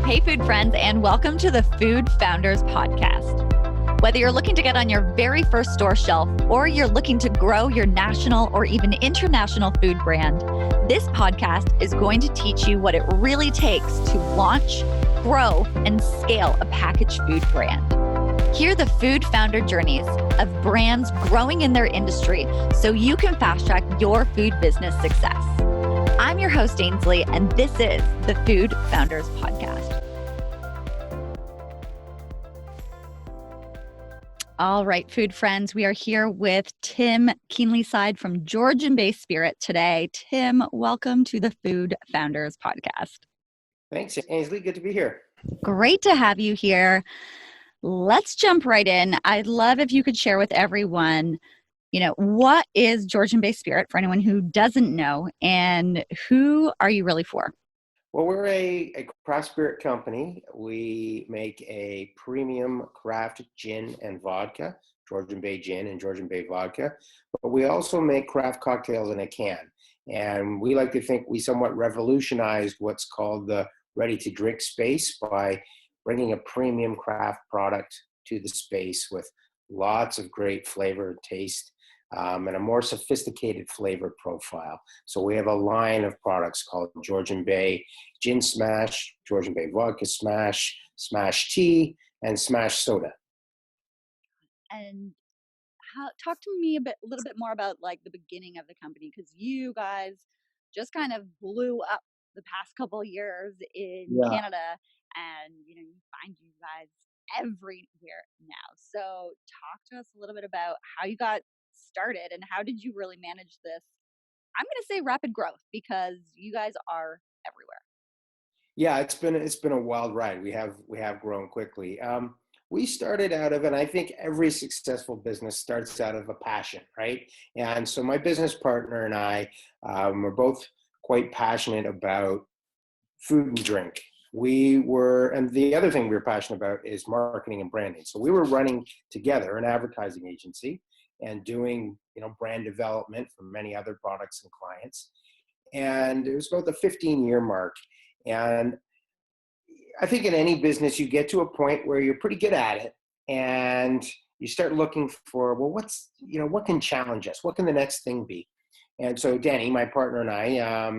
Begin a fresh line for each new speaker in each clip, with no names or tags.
Hey, food friends, and welcome to the Food Founders Podcast. Whether you're looking to get on your very first store shelf or you're looking to grow your national or even international food brand, this podcast is going to teach you what it really takes to launch, grow, and scale a packaged food brand. Hear the food founder journeys of brands growing in their industry so you can fast track your food business success. I'm your host, Ainsley, and this is the Food Founders Podcast. All right, food friends, we are here with Tim Keenleyside from Georgian Bay Spirits today. Tim, welcome to the Food Founders Podcast.
Thanks, Ainsley. Good to be here.
Great to have you here. Let's jump right in. I'd love if you could share with everyone, what is Georgian Bay Spirit for anyone who doesn't know, and who are you really for?
Well, we're a craft spirit company. We make a premium craft gin and vodka, Georgian Bay gin and Georgian Bay vodka, but we also make craft cocktails in a can. And we like to think we somewhat revolutionized what's called the ready-to-drink space by bringing a premium craft product to the space with lots of great flavor and taste. And a more sophisticated flavor profile. So we have a line of products called Georgian Bay Gin Smash, Georgian Bay Vodka Smash, Smash Tea, and Smash Soda.
And talk to me a little bit more about like the beginning of the company, because you guys just kind of blew up the past couple of years in Canada, and you find you guys everywhere now. So talk to us a little bit about how you got started and how did you really manage this, I'm going to say, rapid growth, because you guys are everywhere.
Yeah, it's been a wild ride. We have grown quickly. We started out of, and I think every successful business starts out of a passion, right? And so my business partner and I were both quite passionate about food and drink. And the other thing we were passionate about is marketing and branding. So we were running together an advertising agency and doing, brand development for many other products and clients. And it was about the 15-year mark. And I think in any business, you get to a point where you're pretty good at it, and you start looking for, well, what can challenge us? What can the next thing be? And so Danny, my partner, and I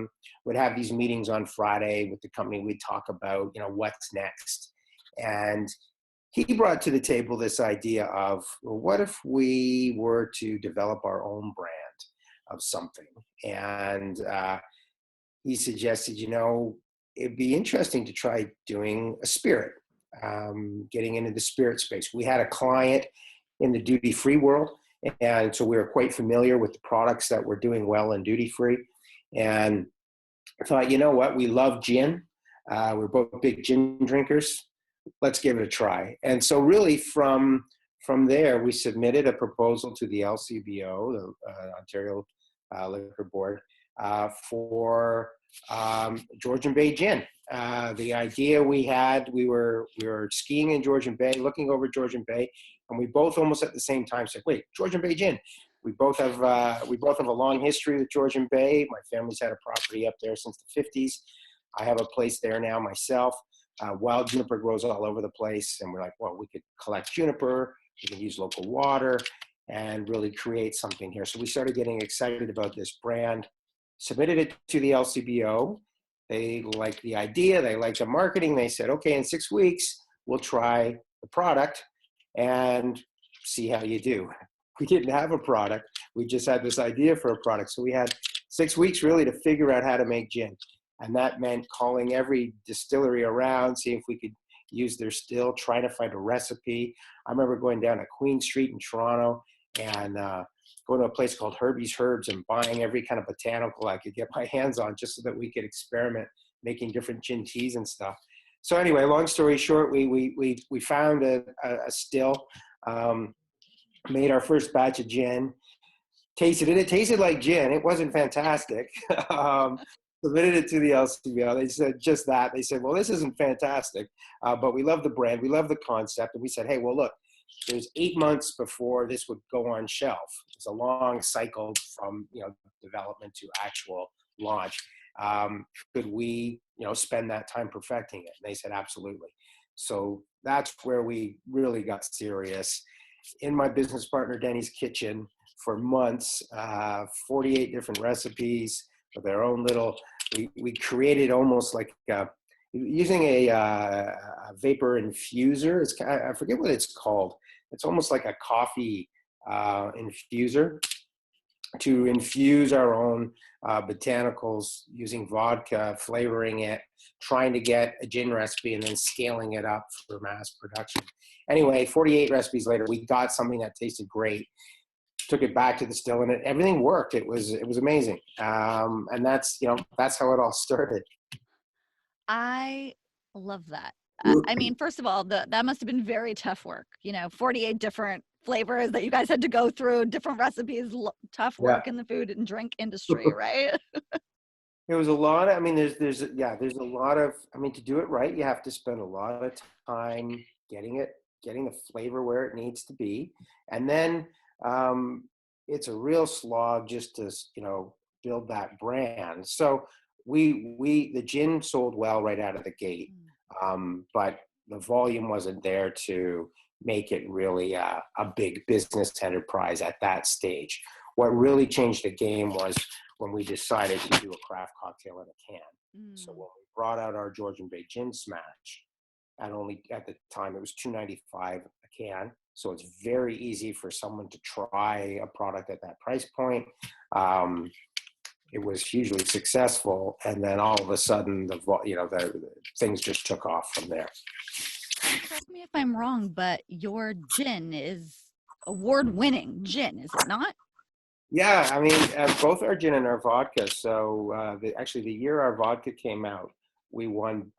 would have these meetings on Friday with the company. We'd talk about, what's next. And he brought to the table this idea of, well, what if we were to develop our own brand of something? And he suggested, it'd be interesting to try doing a spirit, getting into the spirit space. We had a client in the duty-free world, and so we were quite familiar with the products that were doing well in duty-free. And I thought, what? We love gin. We're both big gin drinkers. Let's give it a try. And so really from there, we submitted a proposal to the LCBO, the Ontario Liquor Board, for Georgian Bay gin. The idea we had, we were skiing in Georgian Bay, looking over Georgian Bay, and we both almost at the same time said, wait, Georgian Bay gin. We both have a long history with Georgian Bay. My family's had a property up there since the 50s. I have a place there now myself. Wild juniper grows all over the place, and we're like, well, we could collect juniper, we can use local water, and really create something here. So we started getting excited about this brand, submitted it to the LCBO. They liked the idea, they liked the marketing. They said, okay, in 6 weeks, we'll try the product and see how you do. We didn't have a product. We just had this idea for a product. So we had 6 weeks really to figure out how to make gin. And that meant calling every distillery around, seeing if we could use their still, trying to find a recipe. I remember going down to Queen Street in Toronto and going to a place called Herbie's Herbs and buying every kind of botanical I could get my hands on just so that we could experiment making different gin teas and stuff. So anyway, long story short, we found a still, made our first batch of gin, tasted it. It tasted like gin. It wasn't fantastic. Submitted it to the LCBO. They said just that. They said, well, this isn't fantastic, but we love the brand. We love the concept. And we said, hey, well, look, there's 8 months before this would go on shelf. It's a long cycle from development to actual launch. Could we, spend that time perfecting it? And they said, absolutely. So that's where we really got serious. In my business partner Denny's kitchen for months, 48 different recipes with their own little, we created almost like using a vapor infuser. I forget what it's called. It's almost like a coffee infuser to infuse our own botanicals using vodka, flavoring it, trying to get a gin recipe and then scaling it up for mass production. Anyway, 48 recipes later, we got something that tasted great. Took it back to the still, and everything worked. It was amazing, and that's that's how it all started.
I love that. I mean, first of all, that must have been very tough work. 48 different flavors that you guys had to go through, different recipes, tough
Yeah.
work in the food and drink industry, right?
It was a lot of, there's a lot of, to do it right, you have to spend a lot of time getting the flavor where it needs to be. And then it's a real slog just to, build that brand. So the gin sold well right out of the gate, but the volume wasn't there to make it really a big business enterprise at that stage. What really changed the game was when we decided to do a craft cocktail in a can. So when we brought out our Georgian Bay Gin Smash, at the time it was $2.95 a can. So it's very easy for someone to try a product at that price point. It was hugely successful, and then all of a sudden, the things just took off from there.
Correct me if I'm wrong, but your gin is award-winning gin, is it not?
Yeah, both our gin and our vodka. So actually, the year our vodka came out, we won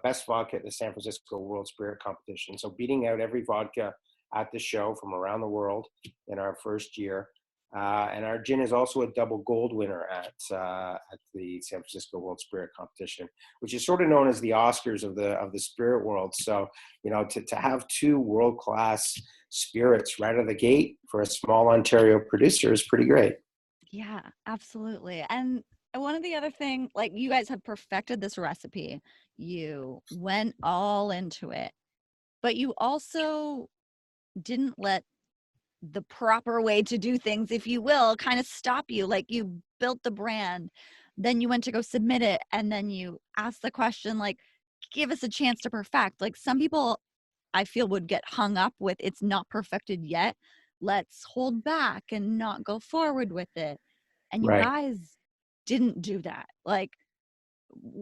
best vodka at the San Francisco World Spirit Competition. So beating out every vodka at the show from around the world in our first year. And our gin is also a double gold winner at the San Francisco World Spirit Competition, which is sort of known as the Oscars of the spirit world. So, to have two world-class spirits right out of the gate for a small Ontario producer is pretty great.
Yeah, absolutely. And one of the other thing, like, you guys have perfected this recipe. You went all into it, but you also didn't let the proper way to do things, if you will, kind of stop you. Like, you built the brand, then you went to go submit it, and then you asked the question, like, give us a chance to perfect. Like, some people I feel would get hung up with, it's not perfected yet, let's hold back and not go forward with it. And you
Right.
guys didn't do that. Like,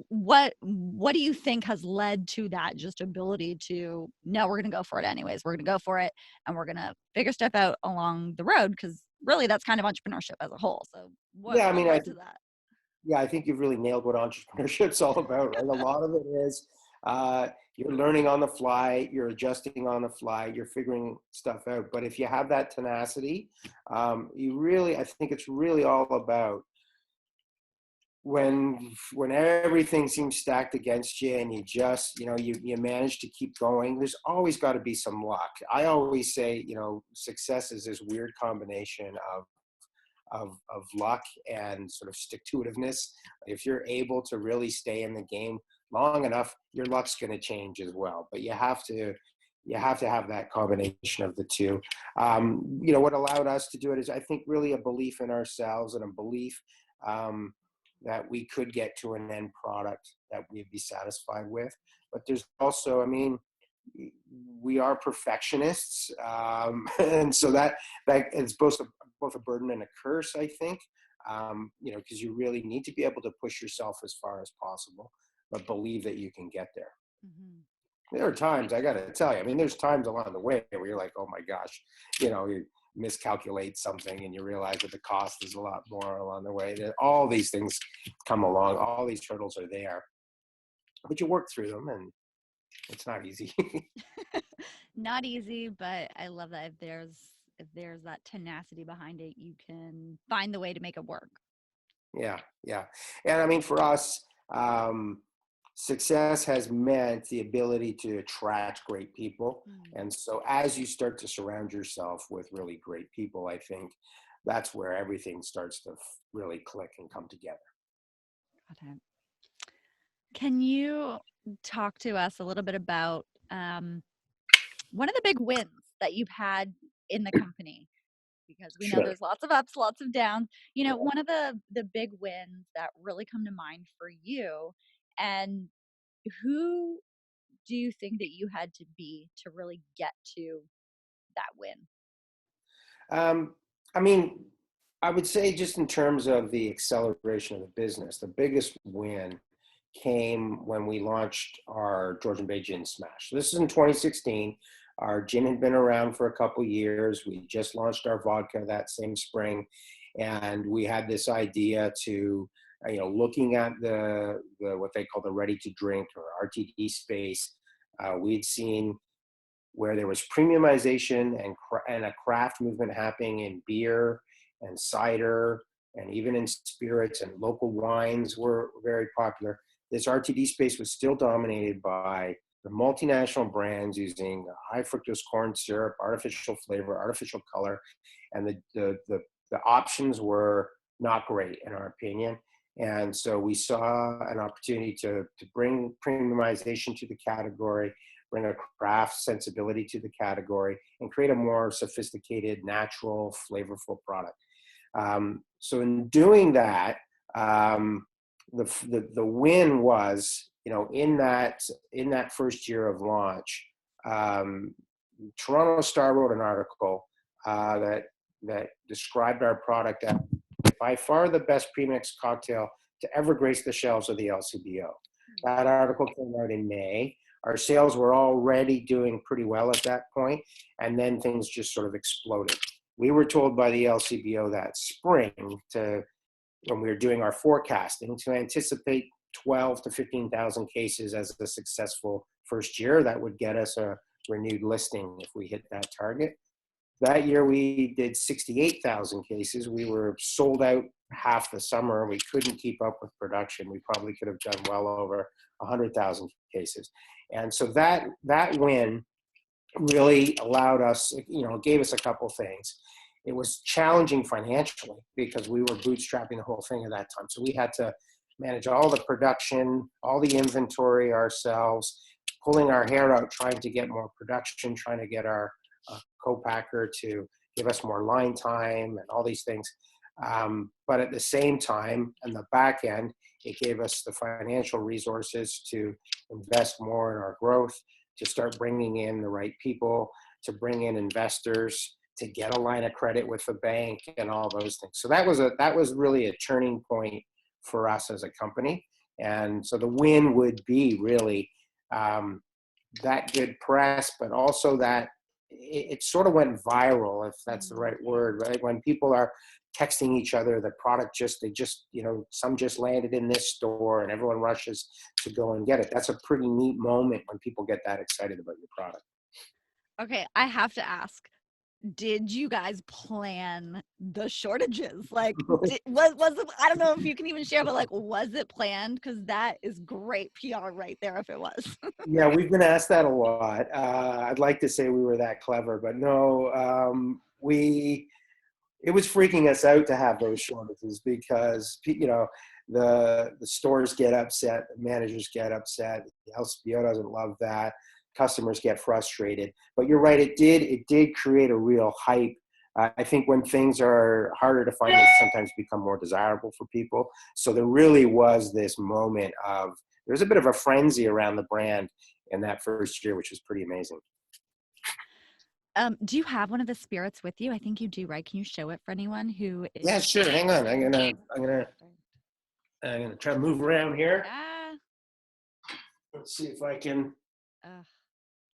what do you think has led to that just ability to, no, we're going to go for it anyways, we're going to go for it, and we're going to figure stuff out along the road? Because really, that's kind of entrepreneurship as a whole. So what
Yeah,
led to that?
I think you've really nailed what entrepreneurship's all about, right? A lot of it is you're learning on the fly, you're adjusting on the fly, you're figuring stuff out. But if you have that tenacity, I think it's really all about when everything seems stacked against you and you just, you manage to keep going. There's always got to be some luck. I always say, success is this weird combination of luck and sort of stick-to-itiveness. If you're able to really stay in the game long enough, your luck's going to change as well. But you have to have that combination of the two. What allowed us to do it is, I think, really a belief in ourselves and a belief that we could get to an end product that we'd be satisfied with. But there's also, we are perfectionists, and so that is both a burden and a curse, I think. Because you really need to be able to push yourself as far as possible, but believe that you can get there.
Mm-hmm.
There are times, I got to tell you, there's times along the way where you're like, oh my gosh, you miscalculate something and you realize that the cost is a lot more along the way. That all these things come along, all these hurdles are there, but you work through them, and it's not easy.
Not easy, but I love that if there's that tenacity behind it, you can find the way to make it work.
Yeah. And for us, success has meant the ability to attract great people. And so as you start to surround yourself with really great people, I think that's where everything starts to really click and come together.
Got it. Can you talk to us a little bit about one of the big wins that you've had in the company? Because we know
Sure.
there's lots of ups, lots of downs. One of the big wins that really come to mind for you, and who do you think that you had to be to really get to that win?
Um, I mean, I would say just in terms of the acceleration of the business, the biggest win came when we launched our Georgian Bay Gin Smash. This is in 2016. Our gin had been around for a couple years. We just launched our vodka that same spring, and we had this idea to, looking at the what they call the ready to drink or RTD space. We'd seen where there was premiumization and a craft movement happening in beer and cider and even in spirits, and local wines were very popular. This RTD space was still dominated by the multinational brands using high fructose corn syrup, artificial flavor, artificial color, and the options were not great in our opinion. And so we saw an opportunity to bring premiumization to the category, bring a craft sensibility to the category, and create a more sophisticated, natural, flavorful product. So in doing that, the win was, in that first year of launch, Toronto Star wrote an article that described our product as by far the best premix cocktail to ever grace the shelves of the LCBO. That article came out in May. Our sales were already doing pretty well at that point, and then things just sort of exploded. We were told by the LCBO that spring, when we were doing our forecasting, to anticipate 12 to 15,000 cases as a successful first year. That would get us a renewed listing if we hit that target. That year we did 68,000 cases. We were sold out half the summer. We couldn't keep up with production. We probably could have done well over 100,000 cases. And so that win really allowed us, gave us a couple things. It was challenging financially because we were bootstrapping the whole thing at that time. So we had to manage all the production, all the inventory ourselves, pulling our hair out, trying to get more production, trying to get our co-packer to give us more line time and all these things. But at the same time, on the back end, it gave us the financial resources to invest more in our growth, to start bringing in the right people, to bring in investors, to get a line of credit with the bank and all those things. So that was really a turning point for us as a company. And so the win would be really that good press, but also that it sort of went viral, if that's the right word, right? When people are texting each other, the product some just landed in this store and everyone rushes to go and get it. That's a pretty neat moment when people get that excited about your product.
Okay, I have to ask, did you guys plan the shortages? Like, was it, I don't know if you can even share, but like, was it planned? Because that is great PR right there if it was.
Yeah, we've been asked that a lot. I'd like to say we were that clever, but no, it was freaking us out to have those shortages because, the stores get upset, the managers get upset, the LCBO doesn't love that, customers get frustrated. But you're right, it did create a real hype. I think when things are harder to find, they sometimes become more desirable for people. So there really was this moment of, there's a bit of a frenzy around the brand in that first year, which was pretty amazing.
Do you have one of the spirits with you? I think you do, right? Can you show it for anyone who is?
Yeah, sure. Hang on. I'm gonna try to move around here.
Yeah.
Let's see if I can.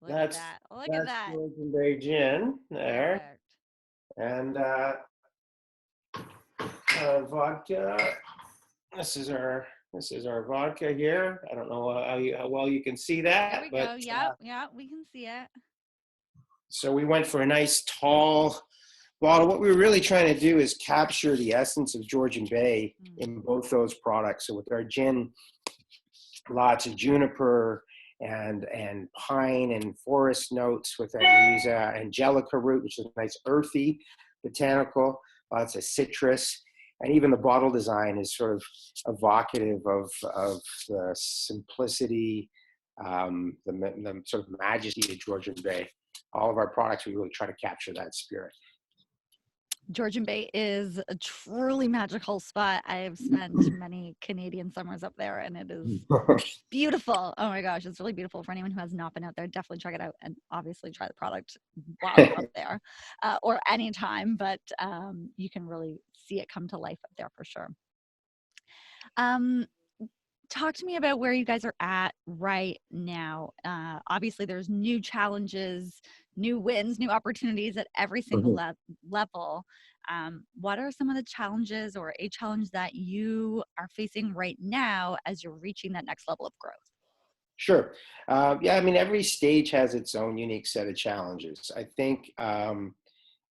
Look at that. Look at that.
Georgian Bay Gin there.
Perfect.
And vodka. This is our vodka here. I don't know how well you can see that.
There we go. Yeah, we can see it.
So we went for a nice tall bottle. What we were really trying to do is capture the essence of Georgian Bay in both those products. So with our gin, lots of juniper and pine and forest notes with our use angelica root, which is a nice earthy botanical, lots of citrus. And even the bottle design is sort of evocative of the simplicity, the sort of majesty of Georgian Bay. All of our products, we really try to capture that spirit.
Georgian Bay is a truly magical spot. I've spent many Canadian summers up there, and it is beautiful. Oh my gosh, it's really beautiful. For anyone who has not been out there, definitely check it out, and obviously try the product while you're up there, or anytime. But you can really see it come to life up there for sure. Talk to me about where you guys are at right now. Obviously, there's new challenges, new wins, new opportunities at every single level. What are some of the challenges or a challenge that you are facing right now as you're reaching that next level of growth?
Sure. Yeah, I mean, every stage has its own unique set of challenges. I think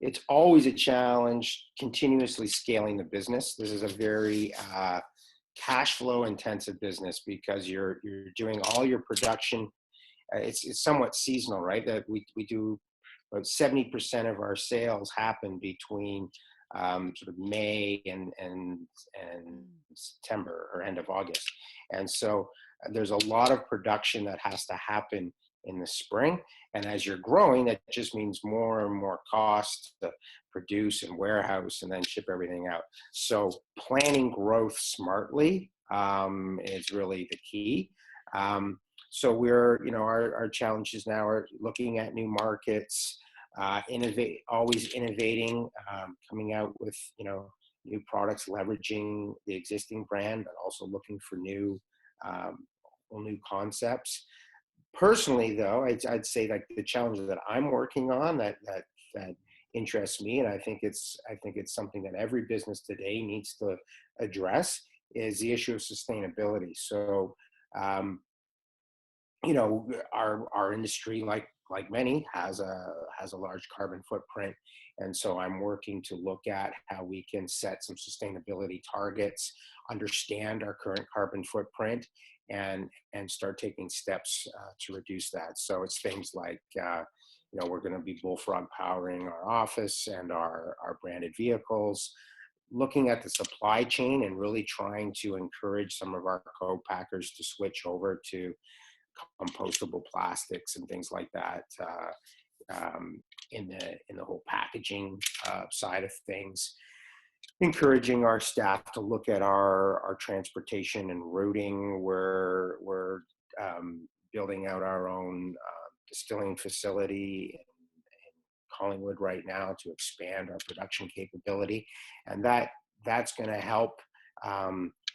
it's always a challenge continuously scaling the business. This is a very cash flow intensive business because you're doing all your production. It's somewhat seasonal, right? That we do about 70% of our sales happen between sort of May and September or end of August, and so there's a lot of production that has to happen in the spring. And as you're growing, that just means more and more cost to produce and warehouse and then ship everything out. So planning growth smartly is really the key. So we're, our challenges now are looking at new markets, always innovating, coming out with, new products, leveraging the existing brand, but also looking for new concepts. Personally, though, I'd say like the challenge that I'm working on that interests me, and I think it's something that every business today needs to address, is the issue of sustainability. So, our industry, like many, has a large carbon footprint, and so I'm working to look at how we can set some sustainability targets, understand our current carbon footprint, and start taking steps to reduce that. So it's things like we're going to be bullfrog powering our office and our branded vehicles, looking at the supply chain and really trying to encourage some of our co-packers to switch over to compostable plastics and things like that in the whole packaging side of things. Encouraging our staff to look at our transportation and routing. We're building out our own distilling facility in Collingwood right now to expand our production capability, and that's going to help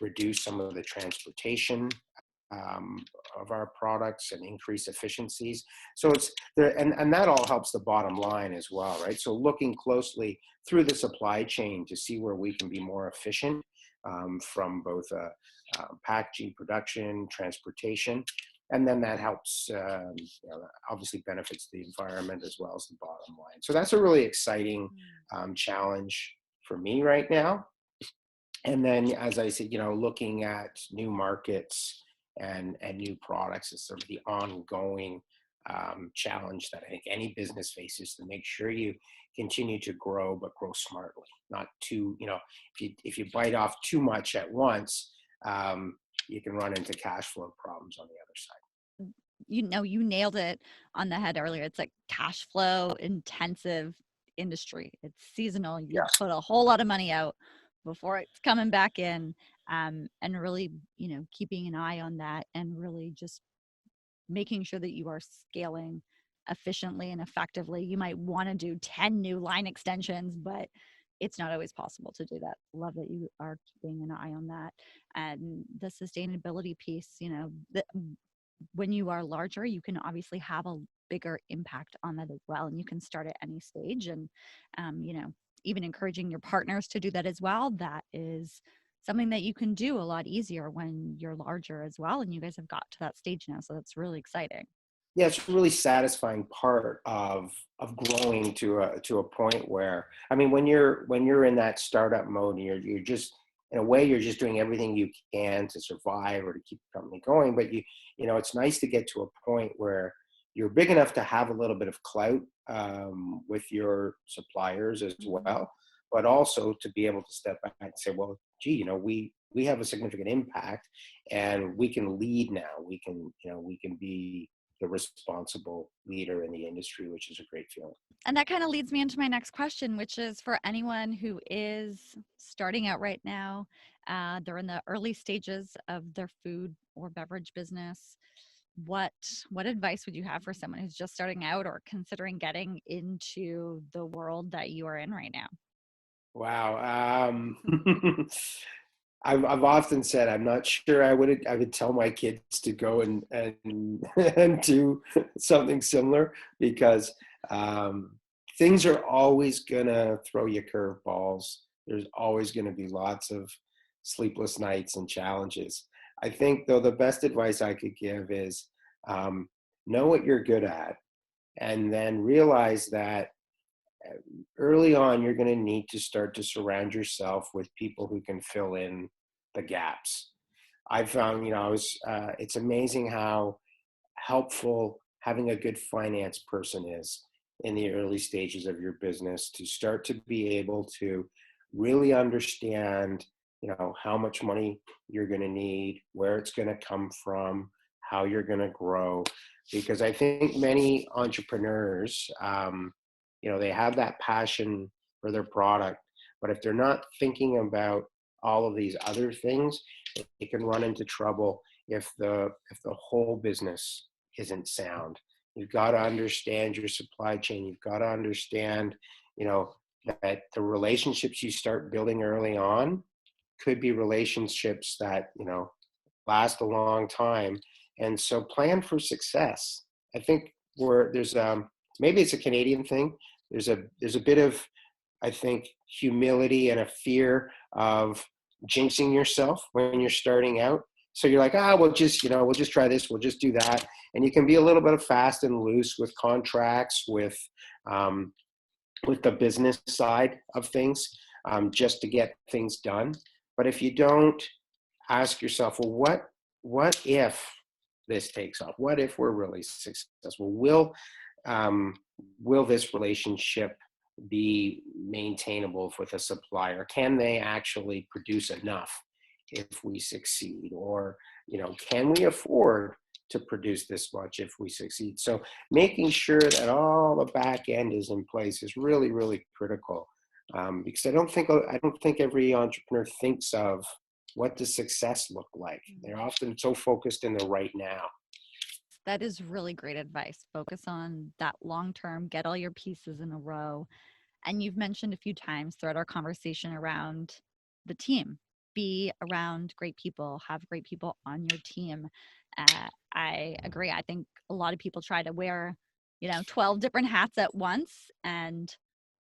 reduce some of the transportation of our products and increase efficiencies. So it's there, and that all helps the bottom line as well, right? So looking closely through the supply chain to see where we can be more efficient from both packaging, production, transportation, and then that helps, obviously benefits the environment as well as the bottom line. So that's a really exciting challenge for me right now. And then, as I said, looking at new markets and new products is sort of the ongoing challenge that I think any business faces, to make sure you continue to grow, but grow smartly, not too, if you bite off too much at once, you can run into cash flow problems on the other side.
You nailed it on the head earlier. It's like cash flow intensive industry. It's seasonal. You put a whole lot of money out before it's coming back in, and really, keeping an eye on that and really just making sure that you are scaling efficiently and effectively. You might want to do 10 new line extensions, but it's not always possible to do that. Love that you are keeping an eye on that. And the sustainability piece, when you are larger, you can obviously have a bigger impact on that as well. And you can start at any stage, and, even encouraging your partners to do that as well. That is something that you can do a lot easier when you're larger as well. And you guys have got to that stage now. So that's really exciting.
Yeah, it's a really satisfying part of growing to a point where, I mean, when you're in that startup mode, and you're just, in a way, you're just doing everything you can to survive or to keep the company going. But it's nice to get to a point where you're big enough to have a little bit of clout with your suppliers as well, but also to be able to step back and say, well, gee, we have a significant impact, and we can lead now. We can be the responsible leader in the industry, which is a great feeling.
And that kind of leads me into my next question, which is for anyone who is starting out right now, they're in the early stages of their food or beverage business. What advice would you have for someone who's just starting out or considering getting into the world that you are in right now?
Wow. I've often said I'm not sure I would tell my kids to go and do something similar, because things are always gonna throw you curveballs. There's always gonna be lots of sleepless nights and challenges. I think, though, the best advice I could give is know what you're good at, and then realize that early on, you're going to need to start to surround yourself with people who can fill in the gaps. I found, it's amazing how helpful having a good finance person is in the early stages of your business, to start to be able to really understand, how much money you're going to need, where it's going to come from, how you're going to grow. Because I think many entrepreneurs, they have that passion for their product, but if they're not thinking about all of these other things, it can run into trouble if the whole business isn't sound. You've got to understand your supply chain. You've got to understand, that the relationships you start building early on could be relationships that, last a long time. And so plan for success. I think there's maybe it's a Canadian thing. There's a bit of, I think, humility and a fear of jinxing yourself when you're starting out. So you're like, we'll just try this, we'll just do that. And you can be a little bit of fast and loose with contracts, with the business side of things, just to get things done. But if you don't ask yourself, well, what if this takes off? What if we're really successful? Will this relationship be maintainable with a supplier? Can they actually produce enough if we succeed? Or, can we afford to produce this much if we succeed? So making sure that all the back end is in place is really, really critical. Because I don't think every entrepreneur thinks of what does success look like. They're often so focused in the right now.
That is really great advice. Focus on that long term, get all your pieces in a row. And you've mentioned a few times throughout our conversation around the team. Be around great people, have great people on your team. I agree. I think a lot of people try to wear, 12 different hats at once and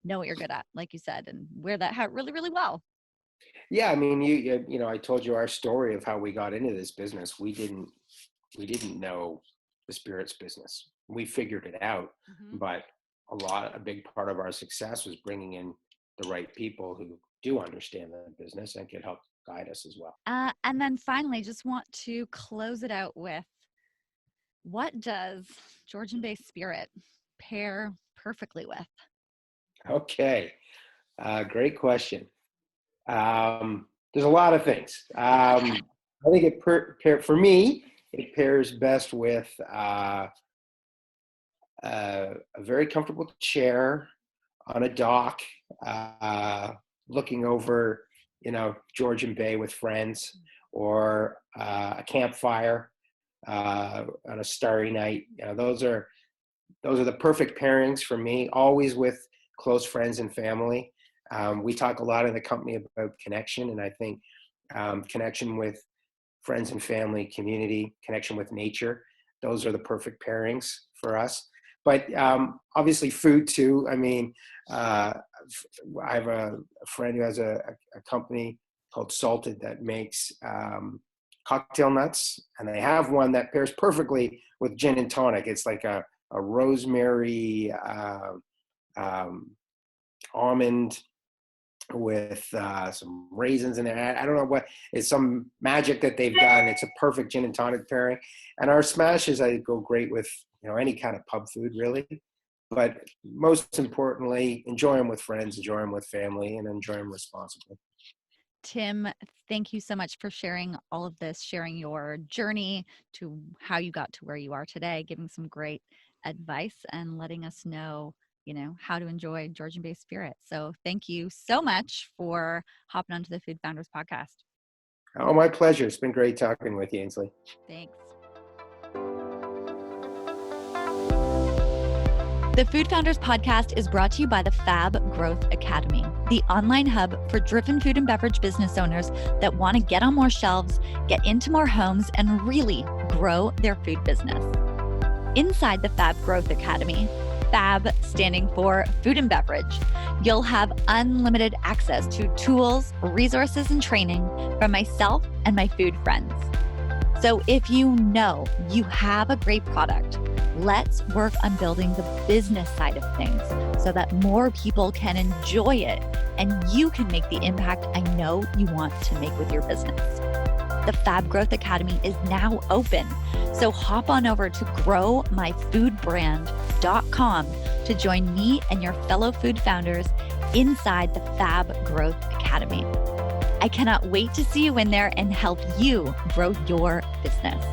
know what you're good at, like you said, and wear that hat really, really well.
Yeah, I mean, I told you our story of how we got into this business. We didn't know the spirits business. We figured it out, but a big part of our success was bringing in the right people who do understand the business and can help guide us as well.
And then finally, just want to close it out with, what does Georgian Bay Spirit pair perfectly with?
Okay, great question. There's a lot of things. I think for me, it pairs best with a very comfortable chair on a dock, looking over, Georgian Bay with friends, or a campfire on a starry night. Those are the perfect pairings for me. Always with close friends and family. We talk a lot in the company about connection, and I think connection with friends and family, community, connection with nature. Those are the perfect pairings for us. But obviously food too. I mean, I have a friend who has a company called Salted that makes cocktail nuts, and they have one that pairs perfectly with gin and tonic. It's like a rosemary almond with some raisins in there. I don't know what, it's some magic that they've done. It's a perfect gin and tonic pairing. And our smashes, I go great with, any kind of pub food really. but most importantly, enjoy them with friends, enjoy them with family, and enjoy them responsibly.
Tim, thank you so much for sharing all of this, sharing your journey to how you got to where you are today, giving some great advice and letting us know, how to enjoy Georgian Bay Spirits. So thank you so much for hopping onto the Food Founders podcast.
Oh, my pleasure. It's been great talking with you, Ainsley.
Thanks. The Food Founders podcast is brought to you by the Fab Growth Academy, the online hub for driven food and beverage business owners that want to get on more shelves, get into more homes, and really grow their food business. Inside the Fab Growth Academy, Fab standing for food and beverage, you'll have unlimited access to tools, resources, and training from myself and my food friends. So if you know you have a great product, let's work on building the business side of things so that more people can enjoy it and you can make the impact I know you want to make with your business. The Fab Growth Academy is now open, so hop on over to growmyfoodbrand.com to join me and your fellow food founders inside the Fab Growth Academy. I cannot wait to see you in there and help you grow your business.